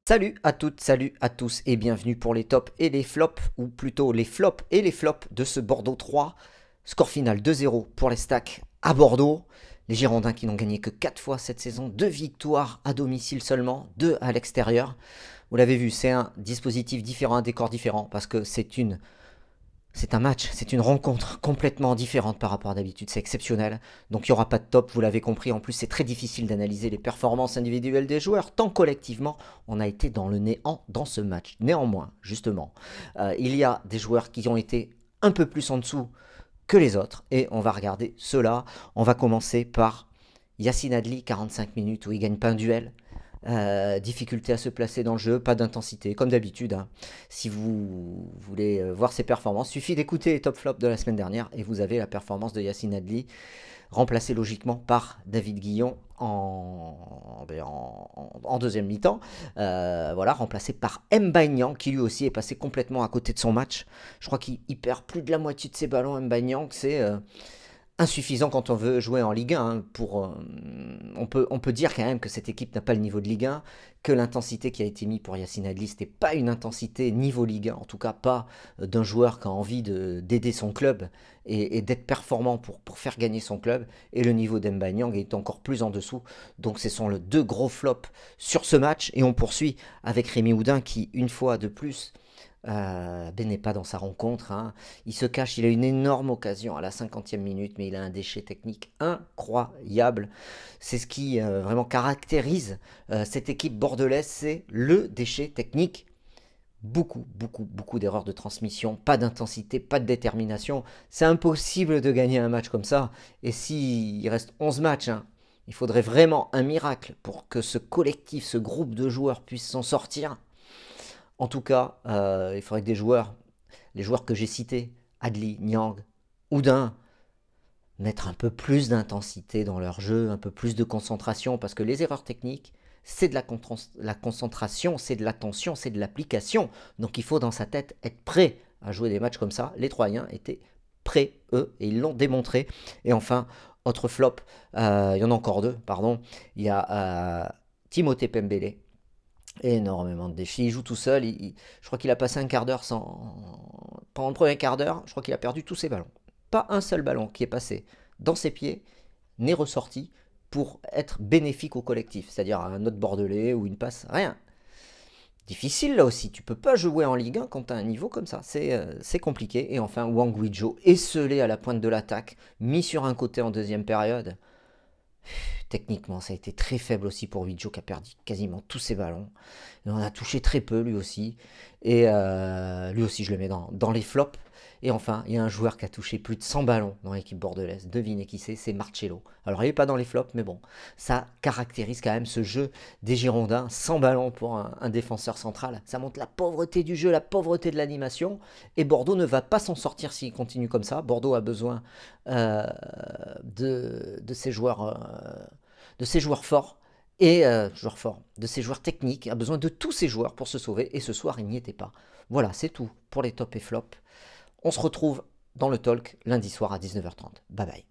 Salut à toutes, salut à tous et bienvenue pour les tops et les flops, ou plutôt les flops et les flops de ce Bordeaux 3. Score final 2-0 pour les Stacks à Bordeaux. Les Girondins qui n'ont gagné que 4 fois cette saison, 2 victoires à domicile seulement, 2 à l'extérieur. Vous l'avez vu, c'est un dispositif différent, un décor différent, parce que c'est un match, c'est une rencontre complètement différente par rapport à d'habitude, c'est exceptionnel. Donc il n'y aura pas de top, vous l'avez compris. En plus, c'est très difficile d'analyser les performances individuelles des joueurs, tant collectivement on a été dans le néant dans ce match. Néanmoins, justement, il y a des joueurs qui ont été un peu plus en dessous que les autres, et on va regarder cela. On va commencer par Yacine Adli, 45 minutes où il gagne pas un duel. Difficulté à se placer dans le jeu, pas d'intensité, comme d'habitude, hein. Si vous voulez voir ses performances, suffit d'écouter les top flops de la semaine dernière et vous avez la performance de Yacine Adli, remplacé logiquement par David Guillon en deuxième mi-temps. Voilà, remplacé par M'Baye qui lui aussi est passé complètement à côté de son match. Je crois qu'il perd plus de la moitié de ses ballons. M'Baye, c'est insuffisant quand on veut jouer en Ligue 1, hein. On peut dire quand même que cette équipe n'a pas le niveau de Ligue 1, que l'intensité qui a été mise pour Yacine Adli, c'était pas une intensité niveau Ligue 1, en tout cas pas d'un joueur qui a envie d'aider son club et d'être performant pour faire gagner son club. Et le niveau d'Mba Niang est encore plus en dessous. Donc ce sont les deux gros flops sur ce match. Et on poursuit avec Rémi Houdin qui, une fois de plus, n'est pas dans sa rencontre, hein. Il se cache, il a une énorme occasion à la 50e minute, mais il a un déchet technique incroyable. C'est ce qui vraiment caractérise cette équipe bordelaise, c'est le déchet technique. Beaucoup d'erreurs de transmission, pas d'intensité, pas de détermination. C'est impossible de gagner un match comme ça. Et s'il reste 11 matchs, hein, il faudrait vraiment un miracle pour que ce collectif, ce groupe de joueurs puisse s'en sortir. En tout cas, il faudrait que les joueurs que j'ai cités, Adli, Niang, Houdin, mettent un peu plus d'intensité dans leur jeu, un peu plus de concentration, parce que les erreurs techniques, c'est de la concentration, c'est de l'attention, c'est de l'application. Donc il faut dans sa tête être prêt à jouer des matchs comme ça. Les Troyens étaient prêts, eux, et ils l'ont démontré. Et enfin, autre flop, il y en a encore deux, pardon. Il y a Timothée Pembele, énormément de défis. Il joue tout seul. Je crois qu'il a passé un quart d'heure sans. Pendant le premier quart d'heure, je crois qu'il a perdu tous ses ballons. Pas un seul ballon qui est passé dans ses pieds n'est ressorti pour être bénéfique au collectif. C'est-à-dire un autre Bordelais ou une passe, rien. Difficile là aussi. Tu peux pas jouer en Ligue 1 quand tu as un niveau comme ça. C'est compliqué. Et enfin, Wang Guizhou, esselé à la pointe de l'attaque, mis sur un côté en deuxième période. Techniquement, ça a été très faible aussi pour Widjo qui a perdu quasiment tous ses ballons. Et on a touché très peu lui aussi. Et lui aussi, je le mets dans les flops. Et enfin, il y a un joueur qui a touché plus de 100 ballons dans l'équipe bordelaise. Devinez qui c'est Marcello. Alors, il n'est pas dans les flops, mais bon, ça caractérise quand même ce jeu des Girondins. 100 ballons pour un défenseur central. Ça montre la pauvreté du jeu, la pauvreté de l'animation. Et Bordeaux ne va pas s'en sortir s'il continue comme ça. Bordeaux a besoin de ces joueurs forts et de ces joueurs techniques, a besoin de tous ces joueurs pour se sauver, et ce soir il n'y était pas. Voilà, c'est tout pour les tops et flops. On se retrouve dans le talk lundi soir à 19h30. Bye bye.